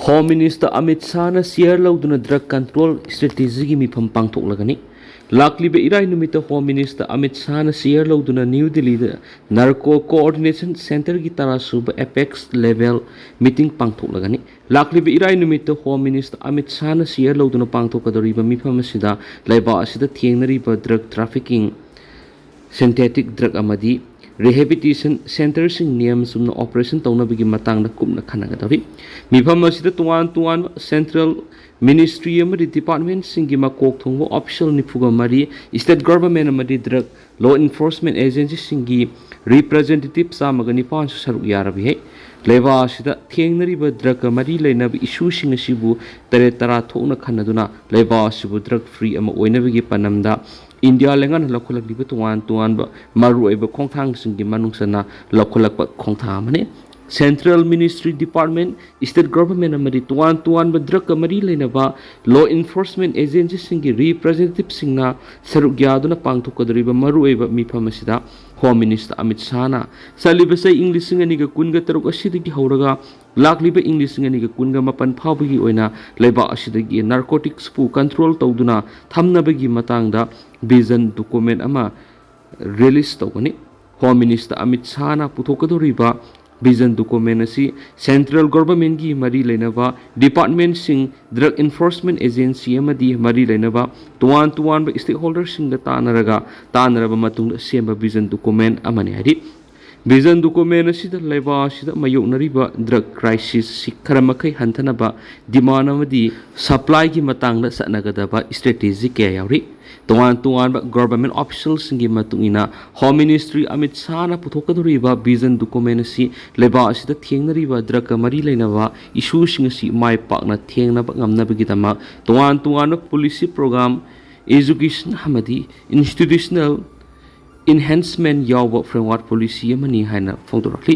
Home Minister Amit Shahna share lauduna drug control strategy gi mifam pangthoklagani. Lakliba irai numita Home Minister Amit Shahna share lauduna New Delhi da Narco Coordination Center gi tarasuba apex level meeting pangthoklagani. Lakliba irai numita Home Minister Amit Shahna share lauduna pangthokadoriba mifam asida laiba asida thiengnariba drug trafficking synthetic drug amadi rehabilitation centers in name sumna operation tawna bigi matang na kumna khanagadawi mifam asida tuan central ministry amadi department singi makok thongbo official nifuga mari state government amadi drug law enforcement agency singi representative samagani panch saruk yarabi hai leba asida thiengnariba drug mari leinab issue sing asibu tare tara thokna khanaduna leba asibu drug free ama oinabigi panamda India lengan lakulak di tuan maru eba kongthang singi manungsana lakulak kongthang mane Central Ministry Department State Government amadi tuan badrak kamari leinaba law enforcement agency singi representative singna saruk yaduna pangthokadriba maru eba mifamasida Home Minister Amit Shahna salibasai English ngani ga kunga taruk asidagi hauraga lakliba English ngani ga kunga mapan phawbagi oina leba asidagi narcotics pu control tawduna thamnabagi matangda vision document ama release tawgani Home Minister Amit Shahna puthokadoriba vision document asi central government gi mari leinaba department sing drug enforcement agency amadi mari leinaba tuan ba stakeholders sing da tanaraba matung semba vision document amani hari vision document asi da laiba asi da mayoknariba drug crisis sikharamakhay hantanaba demand amadi supply gi matang da sanagadaba strategy kya yauri tuan ba government officials singi matungina Home Ministry Amit Shahna puthokadoriba vision document asi leba asi da thiengnariba drug mari leinaba issue singasi mai pakna thiengnaba ngamnabagi dama tuan policy program education hamadi institutional enhancement yawba framework policy amani haina phongdorakli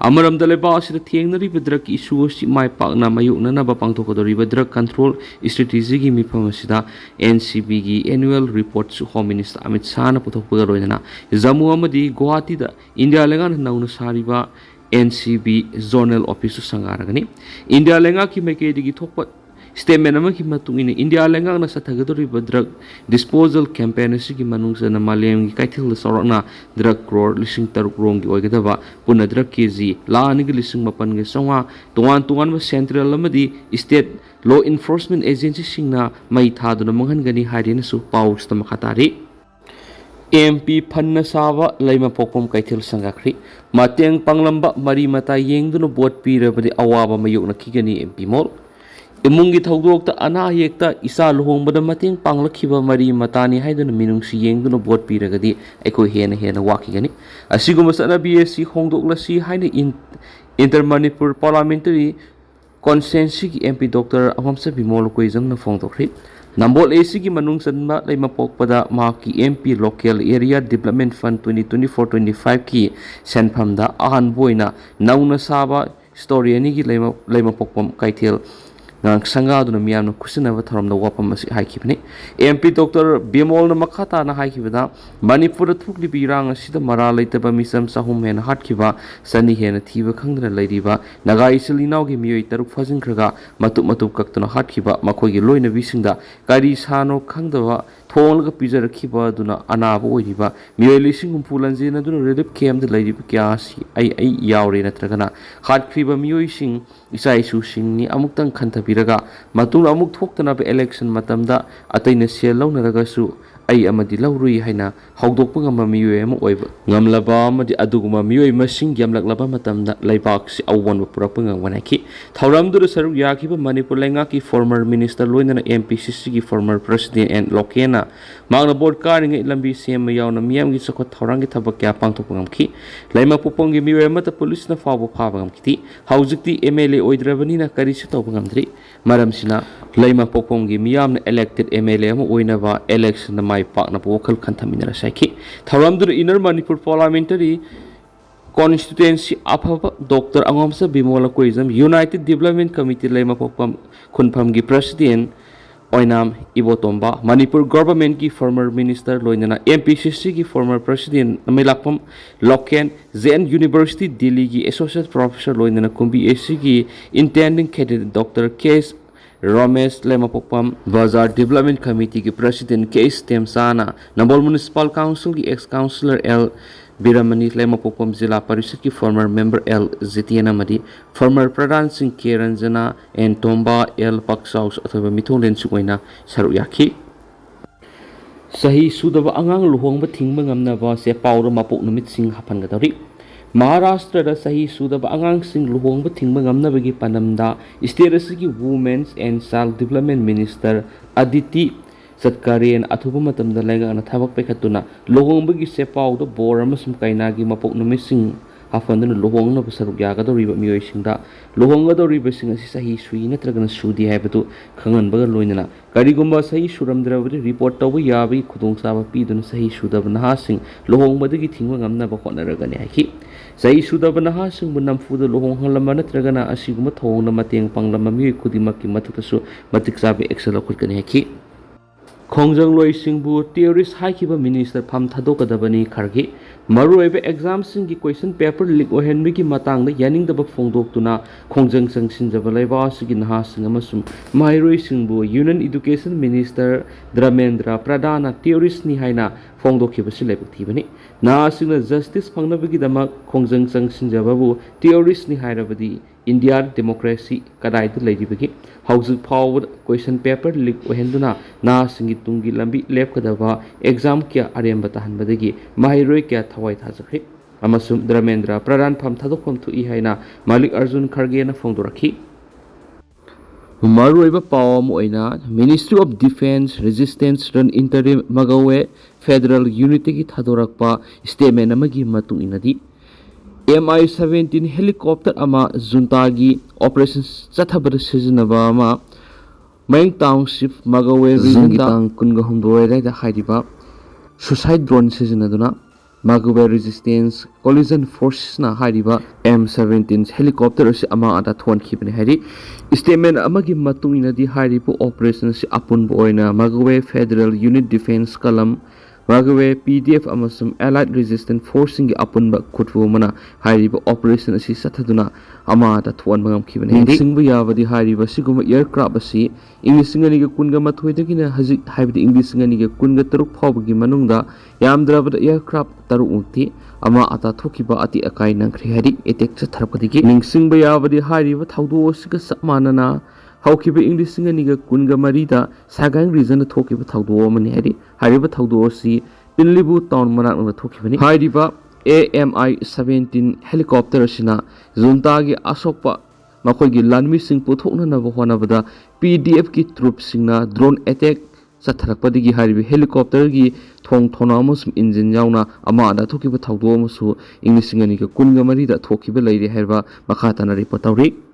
amaram daleba asida thiengnari drug issue si mai pakna mayukna na ba pangthokadoriba drug control strategy gi mifam asida NCB gi annual report su Home Minister Amit Shahna puthokpaga roina Jammu amadi Guwahati da India lengan nauna sariba NCB zonal office sangaragani India lenga ki meke digi thokpa statement amaki matungina India lenga na sathagadoriba drug disposal campaign asigi manungsana malem gi kaithil sorona drug crore lising taruk rong gi oigadaba puna drug kg laani gi lising mapan gi songa tuan ba central amadi state law enforcement agency singna mai thaduna manghan gani harina su powers ta makhatari MP Phanna Sava Laima Pokpom Kaithil Sangakri Mateng Panglamba Mari Mata Yengduna Bot Pirabadi Awaba Mayukna Kigani MP Mol Imungi Tawdokta Ana Yekta Isa Luhongbada Mating Panglakhiba Mari Matani Haiduna Minungsi Yengduna Bot Piragadi Eko Hena Wakigani Asiguma Sana BSc Hongdoklasi Haina Inter Manipur Parliamentary Consensus MP Dr. Ahomsa Bimol Koizam na Fongdokri Nambol AC ki manung sanma lay mapokpada maki MP Local Area Development Fund 2024-25 ki senpamda ahan boyna nauna saba story ani ki lay mapokpam kaithil ngang sangaduna miyamna kusinaba tharamda wapam asi haikibni MP Dr. Bimol na makhata na haikibada Manipur thukli birang asida mara leitaba misam sahum hen hatkiba sani hen thiba khangdana leiriba nagai silinaw gi miyoi taruk fajinkhraga matup kaktuna hatkiba makhogi loina bisingda kari sano khangdaba thonglaga pijarakhiba duna anaba oiriba miyoi lising umpulanjena duna relief camp da leiriba kyasi ai yaure natragana hatkriba miyoi sing isai su sing ni amuktang khantha biraga matung amuk thoktana be election matamda ataina sel launaraga su ai amadi laurui haina hawdokpa ngam miyoi ama oiba ngamlaba amadi aduguma miyoi masing yamlaklaba matamda laibak si awon purapang ngwanaki thauramdur saruk yakiba Manipur lenga ki former minister loinana MPCC ki former president and lokena magna board karing lambi sem yauna miyam gi sakot thaurangi thabak kya pangthok ngamki laima popong gi miyoi amata police na fawo phaba ngamkiti haujikti MLA oidrabani na kari su tawba ngamdri maramsina laima popong gi miyam na elected MLA ama oinaba election na mai pakna pokal khantaminara saiki thauramdur inner Manipur parliamentary constituency apha Dr. Angomsa Bimola Koizam United Development Committee laima popam khunpham gi president Oinam Ibotomba, Manipur government ki former minister Loinana, MPCC ki former president Namelapam, Loken, Zen University Delhi ki associate professor Loinana Kumbi AC ki intending candidate Dr. K.S. Ramesh Lemapopam, Bazar Development Committee ki president K.S. Temsana, Nambol Municipal Council ki ex-councillor L. Biramani Lemapopam Zilla Parishad ki former member L. Zitiana Madi, former Pradhan Singh K. Ranjana and Tomba L. Paksaus अथवा मिथुन सुगोइना सरुक याखी सही सुदब अंगांग लुहोंग thing ngamnaba se paura mapok numit sing hapangadari Maharashtra da sahi sudab angang sing luhong thing ngamnabagi panamda state asigi women's and child development minister Aditi Satkarian athuba matamda lenga na thabak pekhatuna luhong bagi se pau do bor amasum kainagi mapok numit sing hafandana luhong na pasaruk yaga do riba miyoy singda luhong do riba sing asi sahi sui natragana sudi haibatu khangan baga loinana karigumba sahi suramdravadi report tawu yabi khudong saba piduna sahi sudab naha sing luhong badagi thingwa ngamna ba khonaragani haki sahi sudab naha sing bunam fuda luhong halama natragana asiguma thongna mateng panglama miyoy kudimakki mathutasu matik sabi excel khutkani haki Khongjang loi singbu theorist haikiba minister pham thadokadabani khargi maruibe exam singgi question paper leak ohenmi ki matangda yaningdaba phongdoktuna khongjang sangsinjaba laiba sigi naha sing amasum mairoi singbu union education minister Dramendra Pradhana theorist ni haina phongdokhibasi leibthibani na singna justice phangnabagi dama khongjang sangsinjaba bu theorist ni hairabadi India democracy kadai da leibagi haujuk forward question paper leak ohenduna na singi tungi lambi lepkadaba exam kya aremba tahanbadagi mairoi kya thawai thajakhi amasum Dramendra Pradhan pham thadokpham thui haina Malik Arjun Kharge na phongdorakhi maruiba pawam oina Ministry of Defense Resistance Run Interim Magawe Federal Unity ki thadorakpa statement amagi matung inadi Mi-17 helicopter ama juntagi operations chathabada sijinnaba ama Maing Township Magawe region tang kunga humdoi da haidiba suicide drone Sijinnaduna Magawe resistance collision forces na haidiba M-17 helicopter si ama ada thon khibni haidi statement amagi matung inadi haidibu operations apun boina Magawe Federal Unit Defense Kalam Magawe PDF amasum Allied Resistance Forcing apunba khutwu mana hairiba operation asi sathaduna ama ta thon mangam khibane singbu yabadi hairiba siguma aircraft asi English ngani ga kunga mathoi dagina haji haibdi English ngani ga kunga taruk phawgi manungda yamdrabada aircraft taruk ukti ama ata thokiba ati akai nangkhri hari attack chatharapadigi ningsingbu yabadi hairiba thawdo siga samanana Haukiba English Singaniga Kunga Marida, Sagang reason the Tokiba Taudo woman Harry, Hariba Taudo si, Pinlibu town Manak on the Tokibani, Haidiba, Mi-17 helicopter Sina, Zuntagi Asopa, Makogi land missing Putona Navahonavada, PDF ki troops singna, drone attack, Satrapadigi Haribi helicopter gi, Tong Tonamus engine Yauna, Amada Tokiba Taudo Musu, English Singaniga Kunga Marida, Tokiba Lady Herba, Makatana Ripotari.